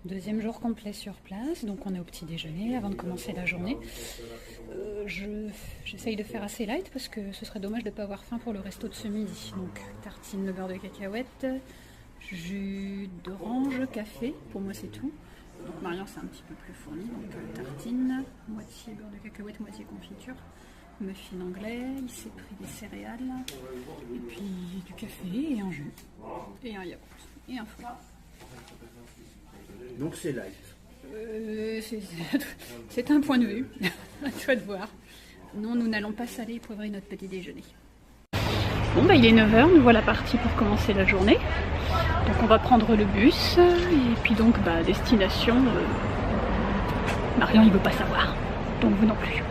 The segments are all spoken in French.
Deuxième jour complet sur place, donc on est au petit déjeuner avant de commencer la journée. J'essaye de faire assez light parce que ce serait dommage de ne pas avoir faim pour le resto de ce midi. Donc tartine de beurre de cacahuète, jus d'orange, café, pour moi c'est tout. Donc Marion c'est un petit peu plus fourni, donc tartine, moitié beurre de cacahuète, moitié confiture. Muffin anglais, il s'est pris des céréales, et puis du café et un jus, et un yaourt, et un fruit. Donc c'est light. C'est un point de vue, à toi de voir. Non, nous n'allons pas saler et poivrer notre petit déjeuner. Bon bah il est 9 h, nous voilà partis pour commencer la journée. Donc on va prendre le bus, et puis donc bah destination... Marion il veut pas savoir, donc vous non plus.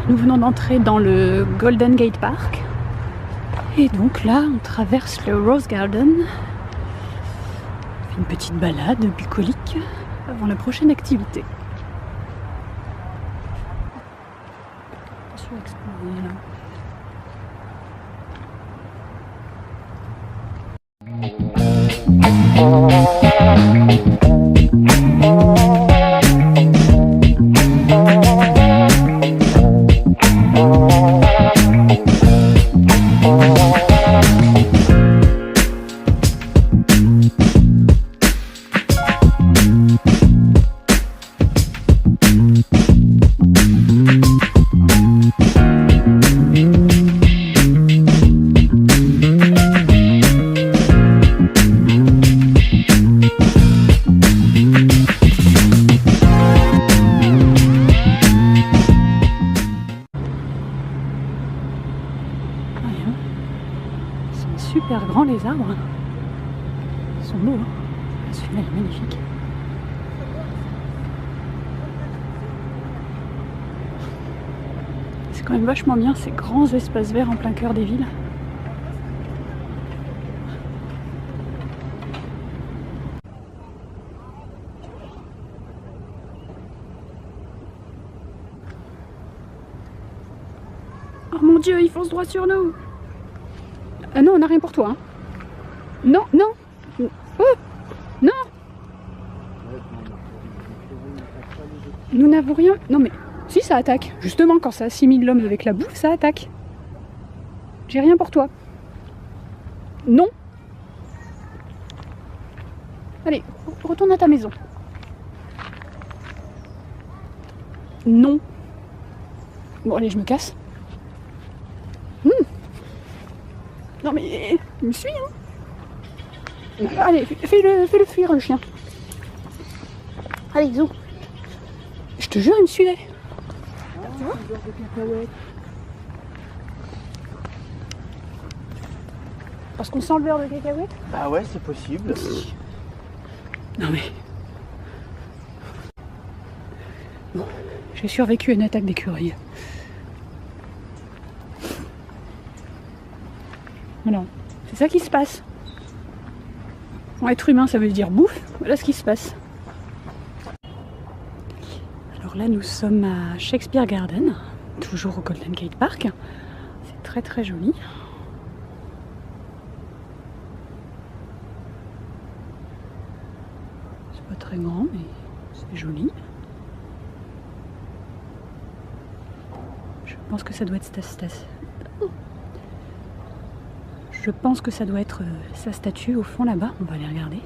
Nous venons d'entrer dans le Golden Gate Park et donc là on traverse le Rose Garden. On fait une petite balade bucolique avant la prochaine activité. Attention à exploser là. Super grands les arbres, ils sont beaux, hein. Celui-là est magnifique. C'est quand même vachement bien ces grands espaces verts en plein cœur des villes. Oh mon Dieu, il fonce droit sur nous! Ah non, on n'a rien pour toi. Hein. Non, non. Oh, non. Nous n'avons rien. Non mais, si ça attaque. Justement, quand ça assimile l'homme avec la bouffe, ça attaque. J'ai rien pour toi. Non. Allez, retourne à ta maison. Non. Bon, allez, je me casse. Non mais, il me suit hein. Allez, fais-le fuir le chien. Allez, zou. Je te jure, il me suivait. Tu vois ? Parce qu'on sent le beurre de cacahuète ? Bah ouais, c'est possible. Non mais... Bon, j'ai survécu à une attaque d'écureuil. Voilà, c'est ça qui se passe. Bon, être humain, ça veut dire bouffe. Voilà ce qui se passe. Alors là, nous sommes à Shakespeare Garden, toujours au Golden Gate Park. C'est très très joli. C'est pas très grand, mais c'est joli. Je pense que ça doit être Je pense que ça doit être sa statue au fond là-bas. On va aller regarder.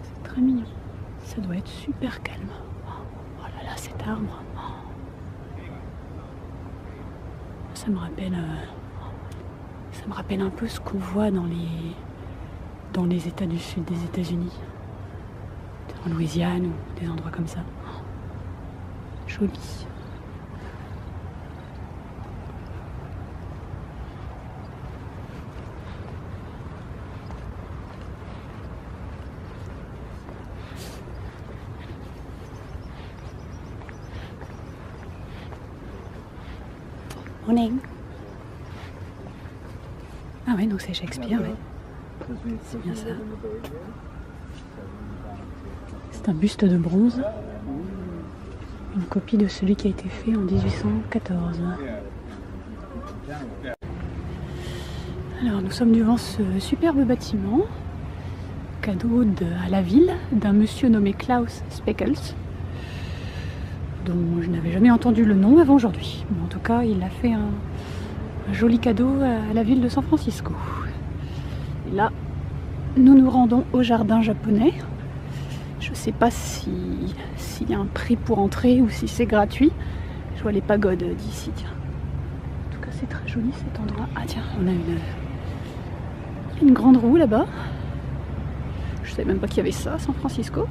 C'est très mignon. Ça ça doit être super calme. Oh là là, cet arbre. Ça me rappelle un peu ce qu'on voit dans les États du sud des États-Unis. En Louisiane ou des endroits comme ça. Joli. Morning. Ah ouais, donc c'est Shakespeare, ouais. C'est bien ça. C'est un buste de bronze. Une copie de celui qui a été fait en 1814. Alors nous sommes devant ce superbe bâtiment, cadeau à la ville d'un monsieur nommé Klaus Speckels, dont je n'avais jamais entendu le nom avant aujourd'hui. Mais en tout cas, il a fait un joli cadeau à la ville de San Francisco. Et là, nous nous rendons au jardin japonais. Je ne sais pas s'il y a un prix pour entrer ou si c'est gratuit. Je vois les pagodes d'ici, tiens. En tout cas, c'est très joli cet endroit. Ah tiens, on a une grande roue là-bas. Je ne savais même pas qu'il y avait ça à San Francisco.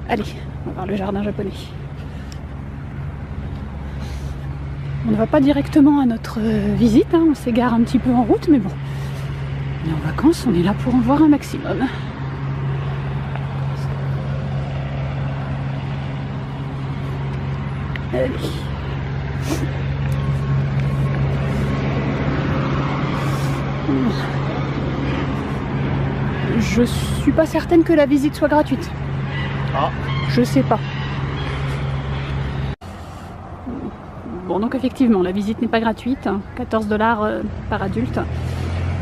Allez, on va voir le jardin japonais. On ne va pas directement à notre visite, hein. On s'égare un petit peu en route, mais bon. On est en vacances, on est là pour en voir un maximum. Allez. Je suis pas certaine que la visite soit gratuite. Ah. Je sais pas. Bon, donc effectivement, la visite n'est pas gratuite. 14 $ par adulte.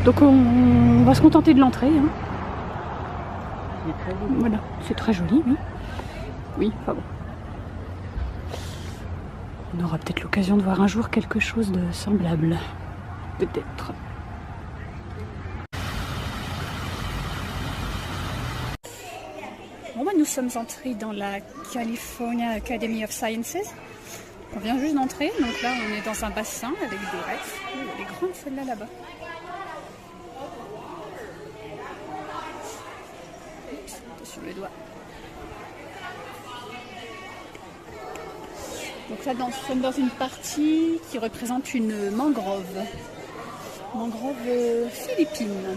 Donc on va se contenter de l'entrée. Hein. Voilà, c'est très joli, oui. Oui, enfin bon. On aura peut-être l'occasion de voir un jour quelque chose de semblable. Peut-être. Bon, bah, nous sommes entrés dans la California Academy of Sciences. On vient juste d'entrer, donc là on est dans un bassin avec des restes. Elle est grande celle-là là-bas. Sur le doigt. Donc là, nous sommes dans une partie qui représente une mangrove. Mangrove philippine.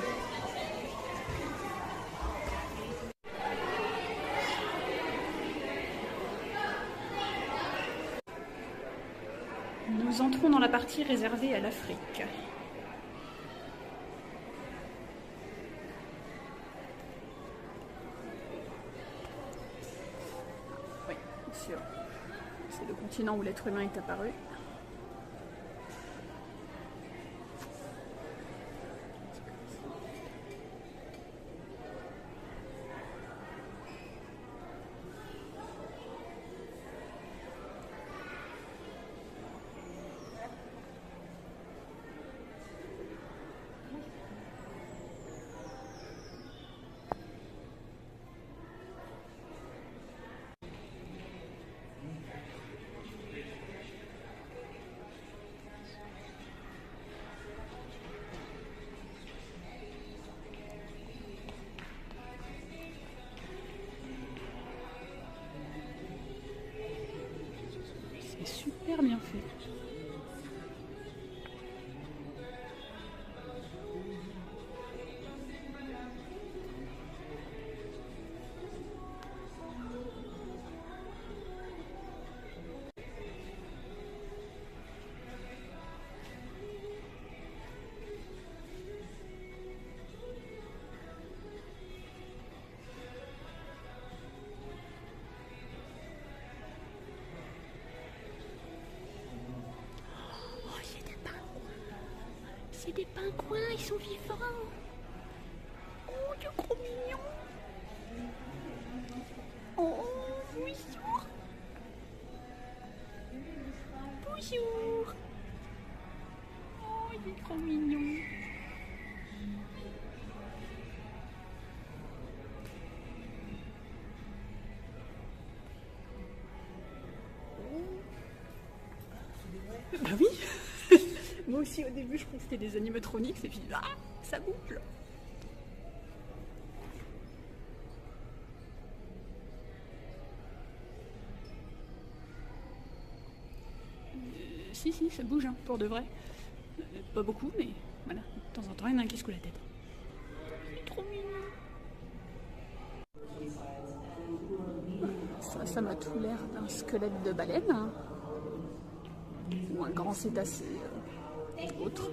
Nous entrons dans la partie réservée à l'Afrique. Oui, bien sûr. C'est le continent où l'être humain est apparu. C'est super bien fait. C'est des pingouins, ils sont vivants. Oh, tu es trop mignon. Oh, bonjour. Bonjour. Oh, il est trop mignon. aussi au début, je croyais que c'était des animatroniques, et puis ah, ça bouge. Si, ça bouge, hein, pour de vrai. Pas beaucoup, mais voilà, de temps en temps, il y en a un qui secoue la tête. C'est trop mignon. Ça m'a tout l'air d'un squelette de baleine, hein. Ou un grand cétacé autre.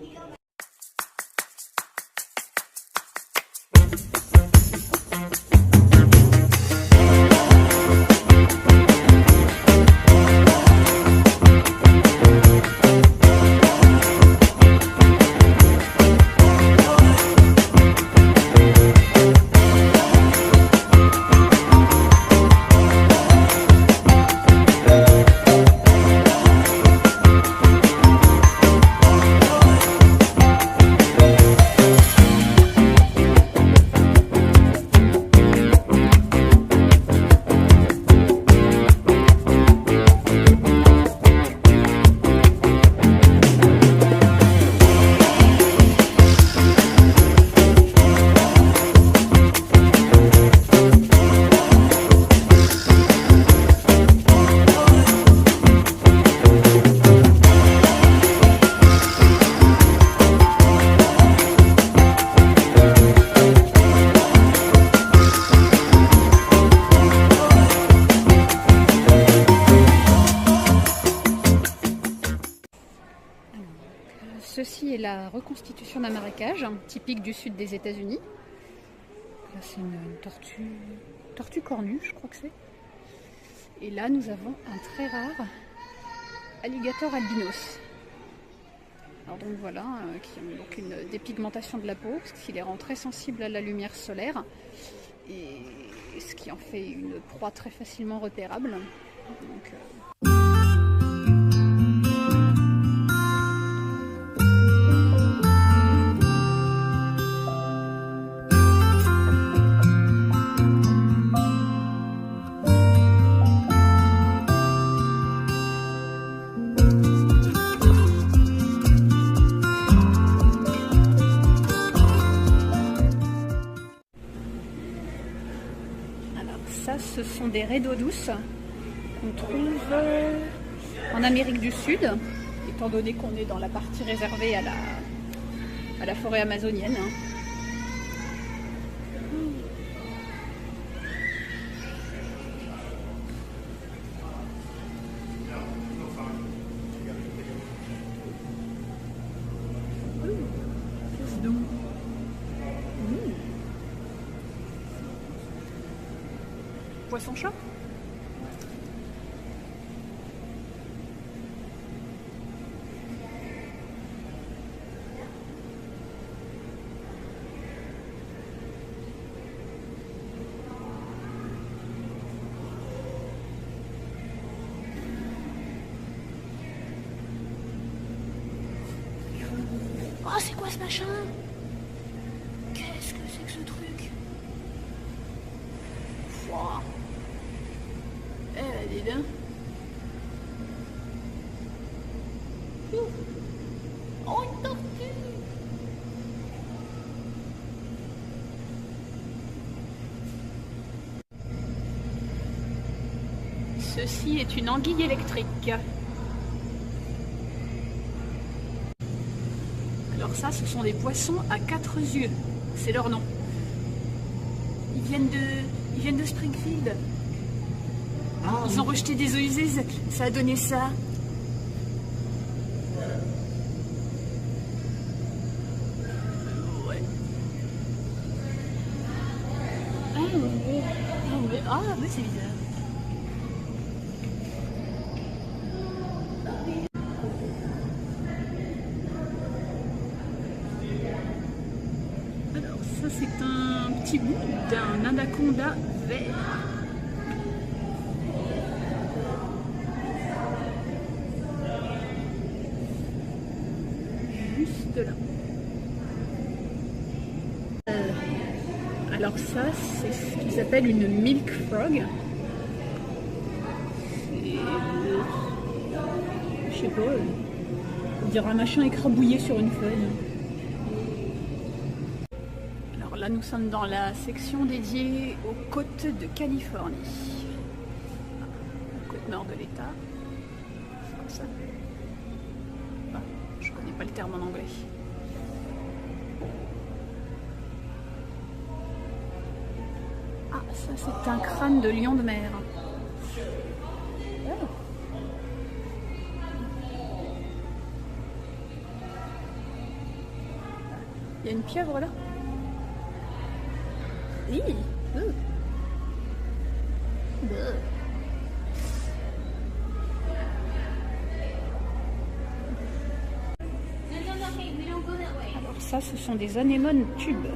Ceci est la reconstitution d'un marécage, typique du sud des États-Unis. Là, c'est une tortue cornue, je crois que c'est. Et là, nous avons un très rare alligator albinos. Alors donc voilà, qui a donc une dépigmentation de la peau, parce qu'il les rend très sensibles à la lumière solaire, et ce qui en fait une proie très facilement repérable. Donc, ça, ce sont des raies d'eau douce qu'on trouve en Amérique du Sud, étant donné qu'on est dans la partie réservée à la forêt amazonienne. Poisson-chat. Oh, c'est quoi ce machin? Qu'est-ce que c'est que ce truc? Wow. Eh, dis donc. Oh, une tortue. Ceci est une anguille électrique. Alors ça, ce sont des poissons à 4 yeux. C'est leur nom. Ils viennent de Springfield. Ils ont rejeté des eaux usées, ça a donné ça. Ouais. Ah, mais c'est bizarre. Alors ça, c'est un petit bout d'un anaconda vert. Juste là. Alors ça, c'est ce qu'ils appellent une milk frog. Je sais pas, dirait un machin écrabouillé sur une feuille. Alors là, nous sommes dans la section dédiée aux côtes de Californie. Côte nord de l'État. C'est comme ça. Ah, je connais pas le terme en anglais. Ah, ça c'est un crâne de lion de mer. Oh. Il y a une pieuvre là. Oui. Alors ça, ce sont des anémones tubes.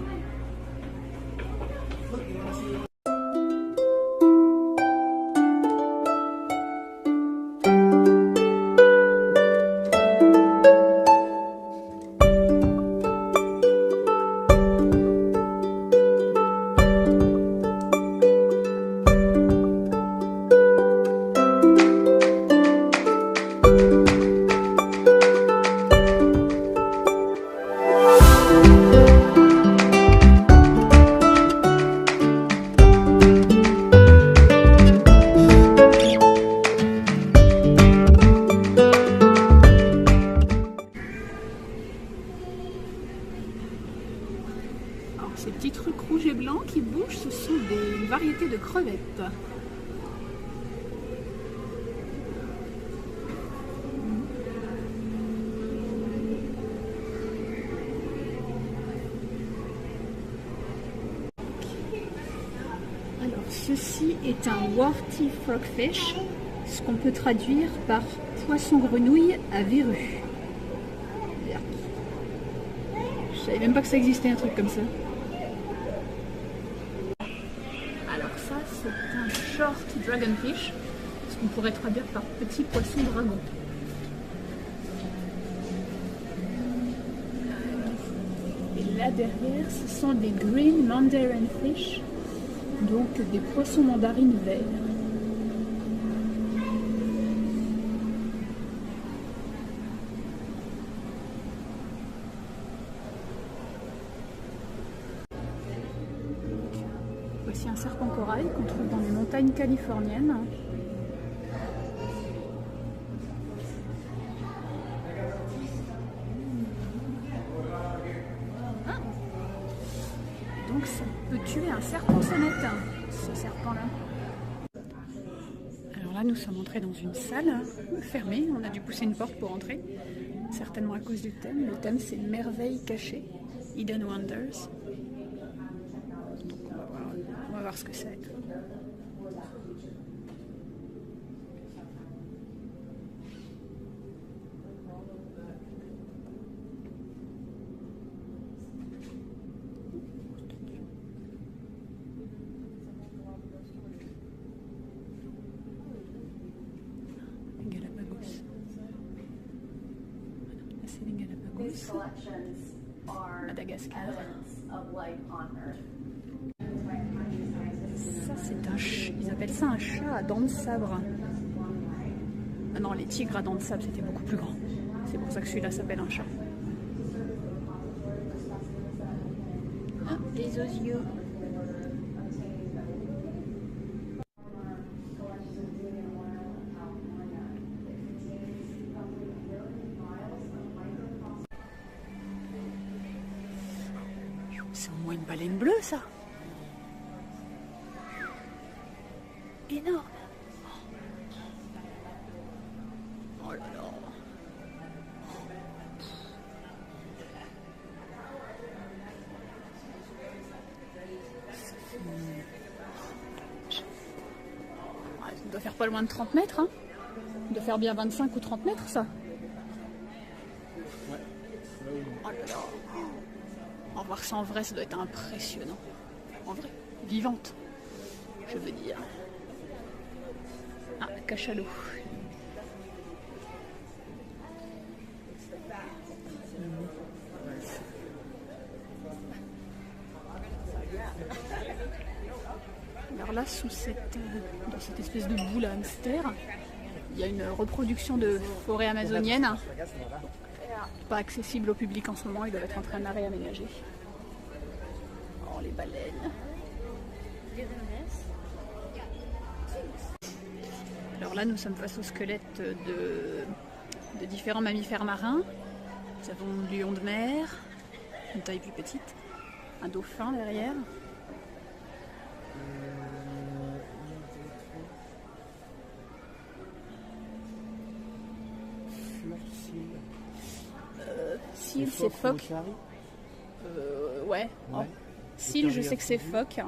Ces petits trucs rouges et blancs qui bougent, ce sont des variétés de crevettes. Alors, ceci est un warty frogfish, ce qu'on peut traduire par poisson grenouille à verrues. Je savais même pas que ça existait un truc comme ça. Alors ça, c'est un short dragonfish, ce qu'on pourrait traduire par petit poisson dragon. Et là derrière, ce sont des green mandarin fish, donc des poissons mandarines verts. Voici un serpent corail qu'on trouve dans les montagnes californiennes. Ah. Donc ça peut tuer un serpent sonnette, ce serpent-là. Alors là, nous sommes entrés dans une salle fermée. On a dû pousser une porte pour entrer, certainement à cause du thème. Le thème, c'est Merveilles cachées, Hidden Wonders. On va voir ce que c'est. Les Galapagos. Là, c'est les Galapagos. Madagascar. Ça, c'est un chat. Ils appellent ça un chat à dents de sabre. Ah non, les tigres à dents de sabre, c'était beaucoup plus grand. C'est pour ça que celui-là s'appelle un chat. Ah, les osios. C'est au moins une baleine bleue, ça. Énorme. Oh là là. Ça doit faire pas loin de 30 mètres, hein. Ça doit faire bien 25 ou 30 mètres, ça. Oh là là. En voir ça en vrai, ça doit être impressionnant. En vrai, vivante, je veux dire. Ah, cachalot. Alors là, dans cette espèce de boule à hamster, il y a une reproduction de forêt amazonienne. Pas accessible au public en ce moment, ils doivent être en train de la réaménager. Oh, les baleines. Alors là, nous sommes face au squelette de différents mammifères marins. Nous avons un lion de mer, une taille plus petite, un dauphin derrière. Seal, c'est phoque. Ouais. Oh. Seal, je sais que c'est phoque.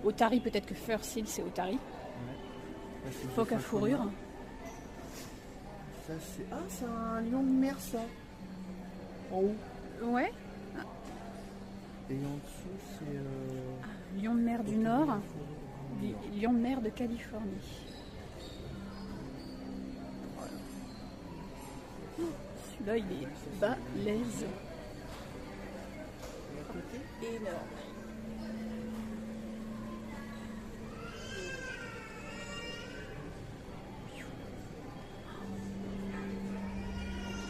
Otari, peut-être que fur seal, c'est otari. Ouais. Phoque à fourrure. Ça, c'est... Ah, c'est un lion de mer, ça. En haut. Ouais. Et en dessous, c'est... Lion de mer du Nord. Lion de mer de Californie. Celui-là, il est balèze. Énorme.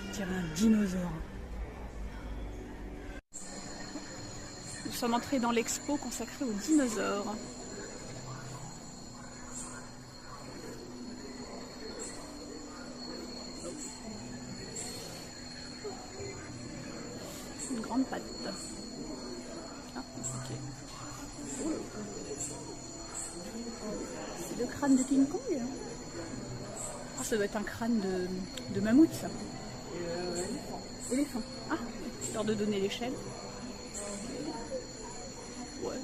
On dirait un dinosaure. Nous sommes entrés dans l'expo consacrée aux dinosaures. Une grande patte. Ah, ok. Oh. C'est le crâne de King Kong. Ah, ça doit être un crâne de mammouth, ça. Éléphant. Ah, histoire de donner l'échelle. Ouais.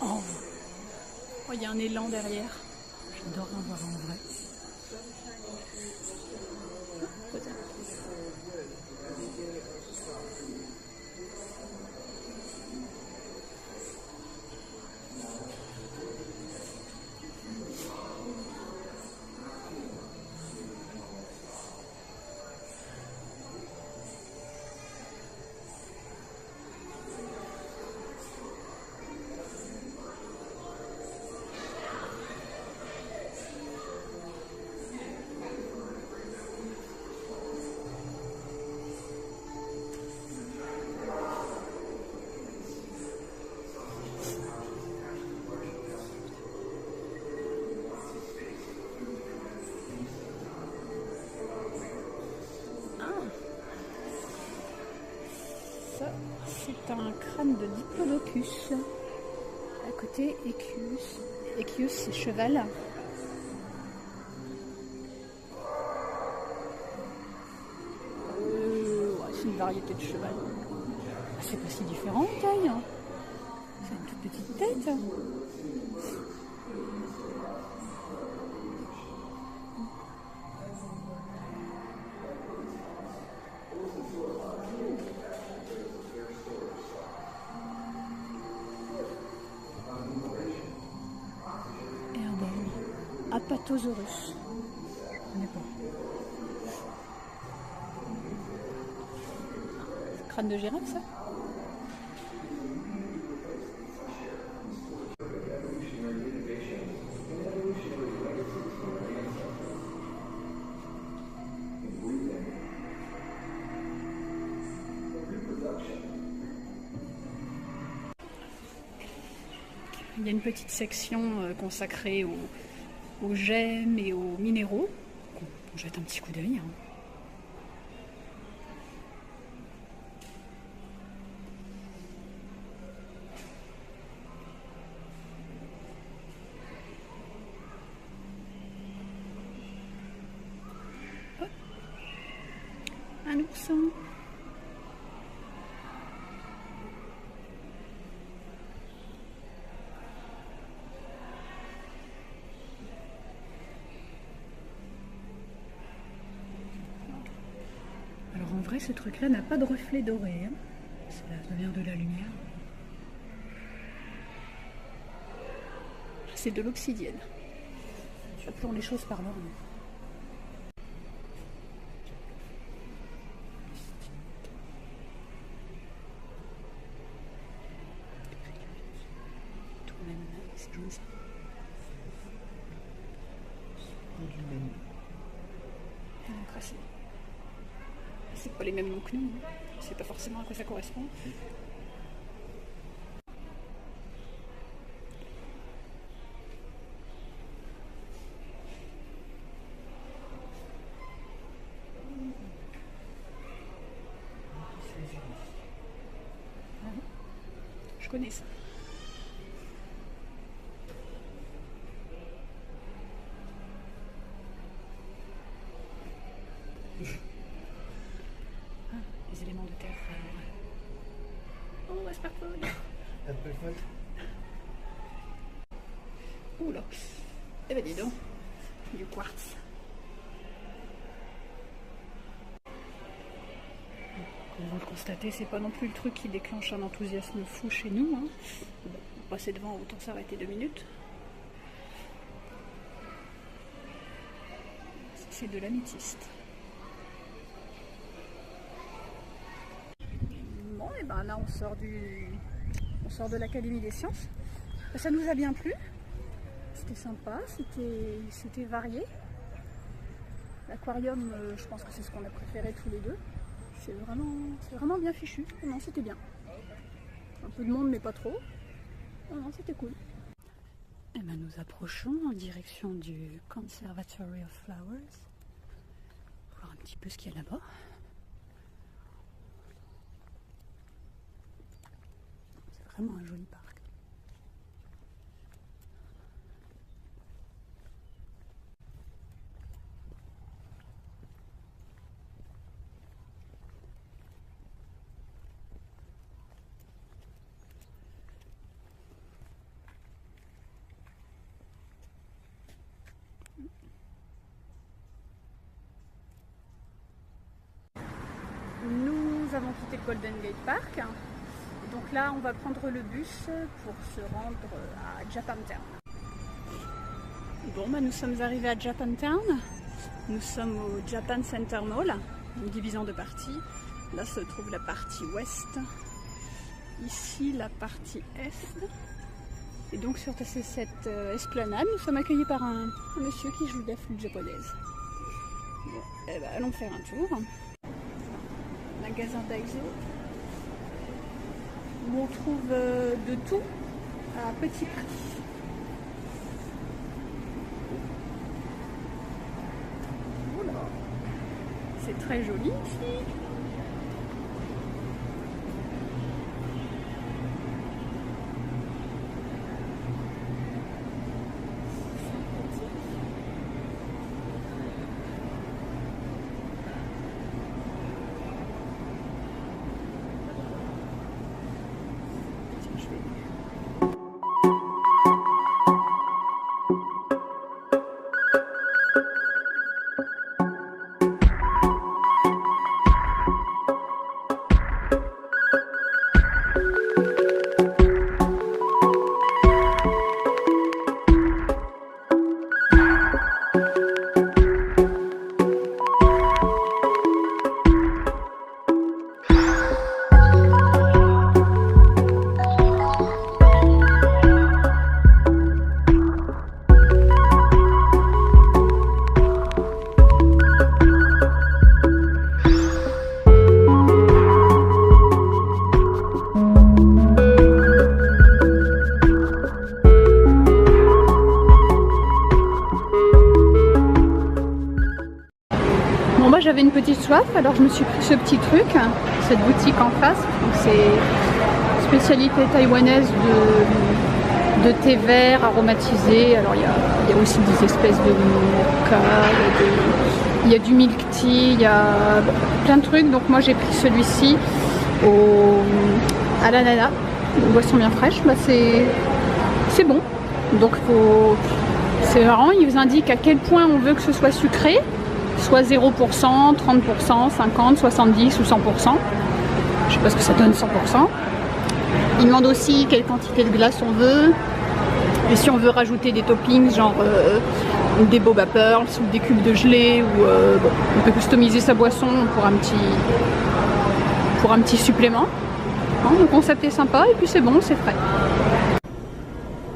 Oh, il y a un élan derrière. J'adore en voir en vrai. C'est un crâne de Diplodocus. À côté, Equus. Equus, c'est cheval. Ouais, c'est une variété de cheval. C'est pas si différent en taille. Hein. C'est une toute petite tête. Apatosaurus. Je connais pas. Crâne de girafe, ça? Il y a une petite section consacrée aux gemmes et aux minéraux. On jette un petit coup d'œil. Hein. Oh. Un ourson. Alors en vrai, ce truc-là n'a pas de reflet doré. Hein. Ça vient de la lumière. C'est de l'obsidienne. Appelons les choses par leur nom. Tout même, c'est jaune ça. Donc, c'est pas les mêmes noms que nous, hein. C'est pas forcément à quoi ça correspond. Je connais ça. Les éléments de terre. Oh, Asperpole. Oula. Eh ben dis donc. Du quartz. Comme vous le constatez, c'est pas non plus le truc qui déclenche un enthousiasme fou chez nous, hein. Bon, passer devant, autant s'arrêter 2 minutes. C'est de l'améthyste. Bon, et ben là on sort de l'Académie des Sciences. Ça nous a bien plu. C'était sympa, c'était varié. L'aquarium, je pense que c'est ce qu'on a préféré tous les deux. C'est vraiment bien fichu. Non, c'était bien. Un peu de monde, mais pas trop. Non, c'était cool. Et ben nous approchons en direction du Conservatory of Flowers. Voir un petit peu ce qu'il y a là-bas. C'est vraiment un joli parc. Nous avons quitté le Golden Gate Park. Donc là, on va prendre le bus pour se rendre à Japantown. Bon, bah, nous sommes arrivés à Japantown. Nous sommes au Japan Center Mall, une division de parties. Là se trouve la partie ouest. Ici, la partie est. Et donc sur cette esplanade, nous sommes accueillis par un monsieur qui joue de la flûte japonaise. Bon, eh ben, allons faire un tour. Magasin Daiso, où on trouve de tout à petit prix. Oula, c'est très joli ici. J'avais une petite soif, alors je me suis pris ce petit truc, cette boutique en face. C'est spécialité taïwanaise de thé vert aromatisé. Alors il y a aussi des espèces de mocha, il y a du milk tea, il y a plein de trucs. Donc moi j'ai pris celui-ci à l'ananas, une boisson bien fraîche. Bah, c'est bon. Donc c'est marrant, ils vous indiquent à quel point on veut que ce soit sucré. Soit 0%, 30%, 50%, 70% ou 100%. Je sais pas ce que ça donne 100%. Il demande aussi quelle quantité de glace on veut. Et si on veut rajouter des toppings, genre des boba pearls ou des cubes de gelée, ou bon, on peut customiser sa boisson pour un petit supplément. Hein, le concept est sympa et puis c'est bon, c'est frais.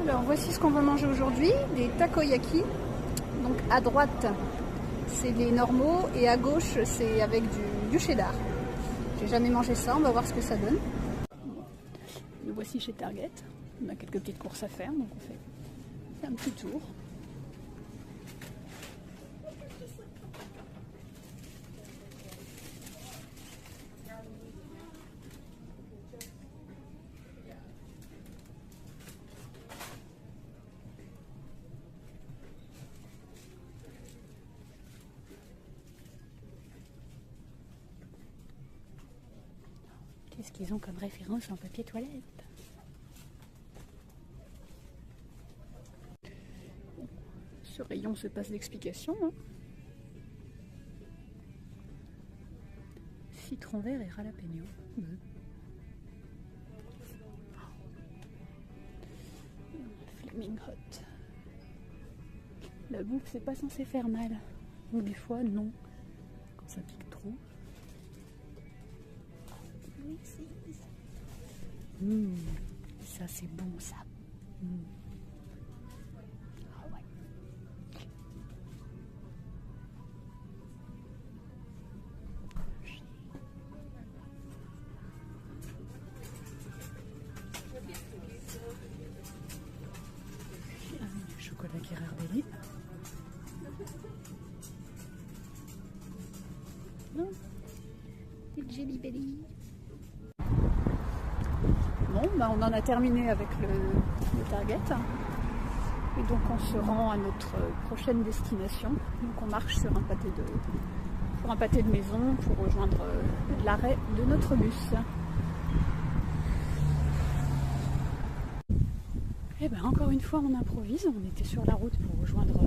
Alors voici ce qu'on va manger aujourd'hui, des takoyaki. Donc à droite, c'est les normaux et à gauche, c'est avec du cheddar. J'ai jamais mangé ça, on va voir ce que ça donne. Nous voici chez Target. On a quelques petites courses à faire, donc on fait un petit tour. Qu'est-ce qu'ils ont comme référence en papier toilette? Ce rayon se passe d'explications. Hein. Citron vert et jalapeno. Flaming hot. La bouffe, c'est pas censé faire mal. Ou des fois, non. Quand ça pique trop. Ça c'est bon ça. Ah ouais. Chocolat Ghirardelli. Non. C'est Jelly Belly. Bon, bah on en a terminé avec le Target. Et donc on se rend à notre prochaine destination. Donc on marche sur un pâté de maison pour rejoindre l'arrêt de notre bus. Et bien encore une fois on improvise. On était sur la route pour rejoindre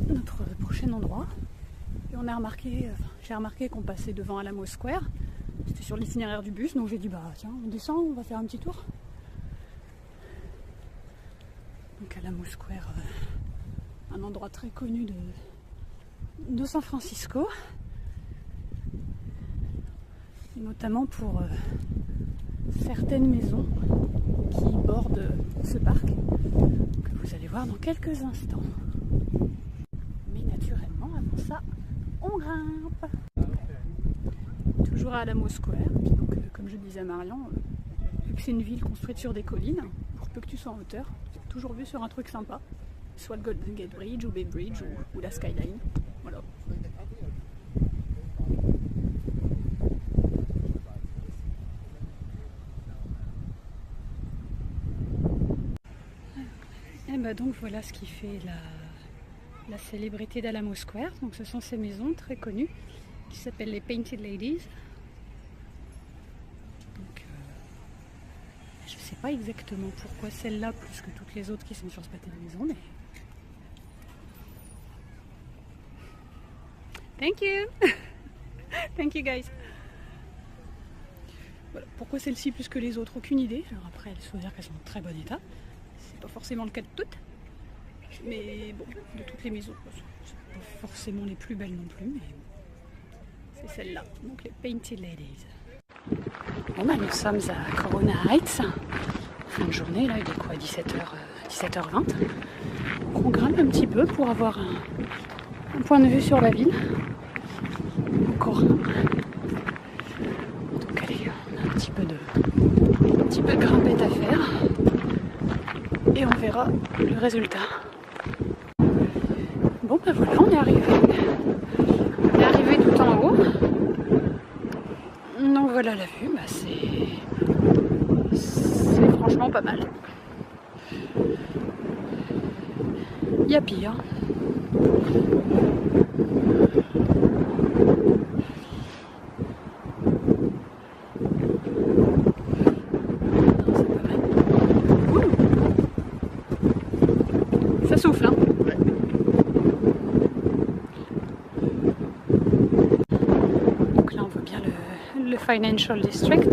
notre prochain endroit. Et j'ai remarqué qu'on passait devant Alamo Square. C'était sur l'itinéraire du bus, donc j'ai dit bah tiens on descend, on va faire un petit tour. Donc Alamo Square, un endroit très connu de San Francisco, et notamment pour certaines maisons qui bordent ce parc, que vous allez voir dans quelques instants. Mais naturellement avant ça, on grimpe. Toujours à Alamo Square, puis donc comme je disais à Marion, vu que c'est une ville construite sur des collines, pour peu que tu sois en hauteur, c'est toujours vu sur un truc sympa, soit le Golden Gate Bridge ou Bay Bridge ou la Skyline. Voilà. Et bah donc voilà ce qui fait la célébrité d'Alamo Square. Donc ce sont ces maisons très connues qui s'appellent les Painted Ladies. Je ne sais pas exactement pourquoi celle-là plus que toutes les autres qui sont sur ce pâté de maison, mais... Thank you! Thank you guys! Voilà. Pourquoi celle-ci plus que les autres? Aucune idée. Alors après, il faut dire qu'elles sont en très bon état. C'est pas forcément le cas de toutes. Mais bon, de toutes les maisons, c'est pas forcément les plus belles non plus, mais c'est celle-là. Donc les Painted Ladies. Bon bah nous sommes à Corona Heights, fin de journée, là il est quoi, 17h20. Donc on grimpe un petit peu pour avoir un point de vue sur la ville. Encore. Donc allez, on a un petit peu de grimpette à faire. Et on verra le résultat. Bon bah voilà, on est arrivé. On est arrivé tout en haut. Donc voilà la vue, bah c'est franchement pas mal. Il y a pire. Ça souffle, hein. Donc là on voit bien le Financial District.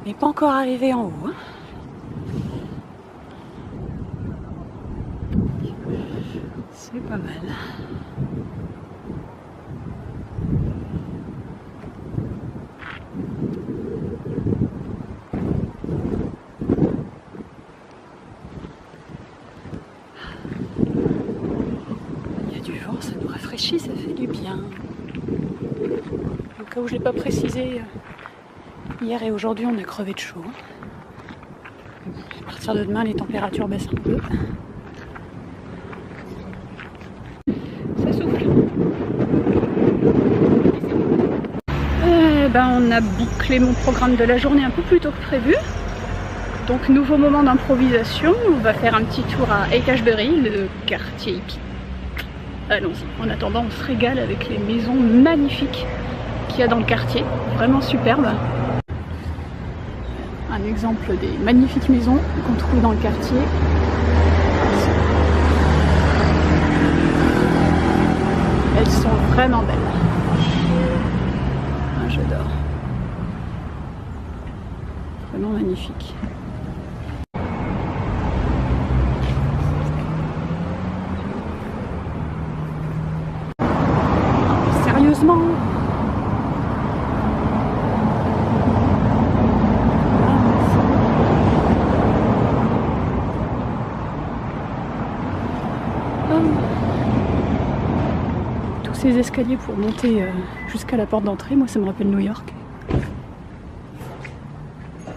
On n'est pas encore arrivé en haut. Hein. C'est pas mal. rafraîchit, ça fait du bien. Au cas où je ne l'ai pas précisé, hier et aujourd'hui on a crevé de chaud. À partir de demain les températures baissent un peu. Ça souffle. On a bouclé mon programme de la journée un peu plus tôt que prévu. Donc nouveau moment d'improvisation, on va faire un petit tour à Haighbury, le quartier hippie. Allons-y. En attendant, on se régale avec les maisons magnifiques qu'il y a dans le quartier, vraiment superbes. Un exemple des magnifiques maisons qu'on trouve dans le quartier. Elles sont vraiment belles. Ah, j'adore. Vraiment magnifique. Sérieusement? Tous ces escaliers pour monter jusqu'à la porte d'entrée, moi ça me rappelle New York.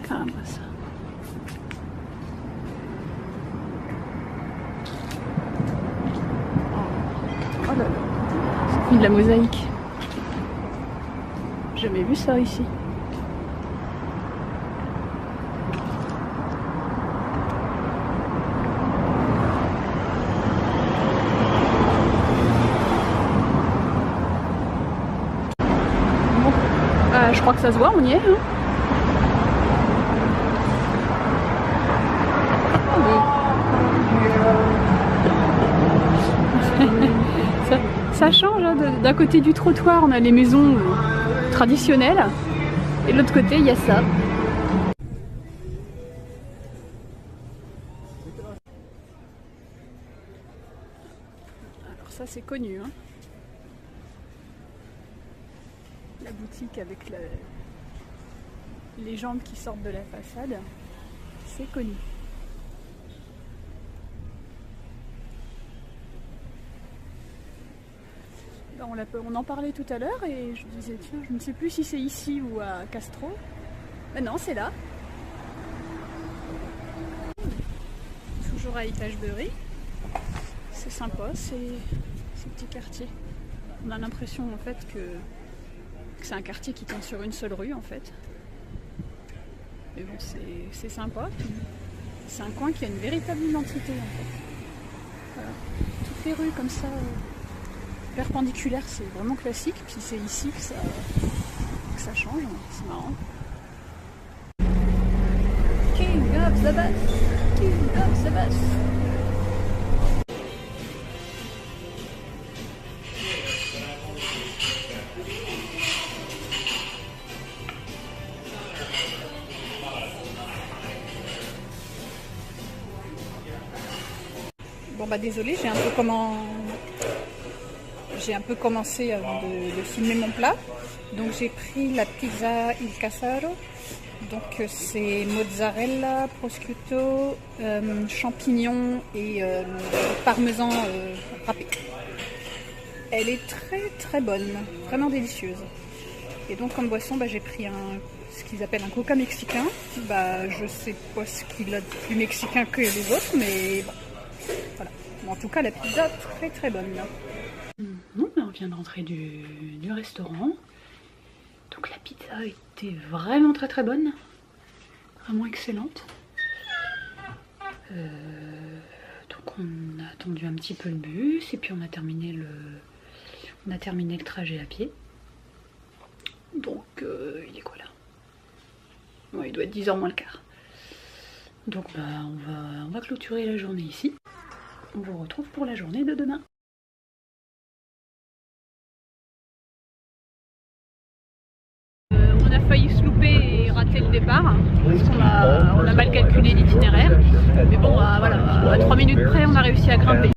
Carrément ça. Oh là là, ça fait de la mosaïque. Jamais vu ça ici. Bon. Je crois que ça se voit, on y est. Hein. Ça change, hein. D'un côté du trottoir, on a les maisons traditionnelles, et de l'autre côté, il y a ça. Alors ça, c'est connu, hein. La boutique avec les jambes qui sortent de la façade, c'est connu. On en parlait tout à l'heure et je disais tiens, je ne sais plus si c'est ici ou à Castro. Ben non, c'est là. Toujours à Haighbury. C'est sympa, ces petits quartiers. On a l'impression en fait que c'est un quartier qui tient sur une seule rue en fait. Mais bon, c'est sympa. C'est un coin qui a une véritable identité en fait. Voilà. Toutes les rues comme ça. Perpendiculaire, c'est vraiment classique, puis c'est ici que ça change, c'est marrant. King of the Bass, King of the Bass. Bon bah désolé, j'ai un peu commencé de filmer mon plat. Donc j'ai pris la pizza Il Casaro. Donc c'est mozzarella, prosciutto, champignons et parmesan râpé. Elle est très très bonne, vraiment délicieuse. Et donc comme boisson, j'ai pris ce qu'ils appellent un coca mexicain. Je sais pas ce qu'il a de plus mexicain que les autres, mais bon, voilà. En tout cas la pizza très très bonne. On vient de rentrer du restaurant. Donc la pizza était vraiment très très bonne. Vraiment excellente. Donc on a attendu un petit peu le bus et puis on a terminé le trajet à pied. Donc il est quoi là? Ouais, il doit être 10h moins le quart. Donc on va clôturer la journée ici. On vous retrouve pour la journée de demain. On a failli se louper et rater le départ parce qu'on a mal calculé l'itinéraire. Mais bon, voilà, à 3 minutes près, on a réussi à grimper.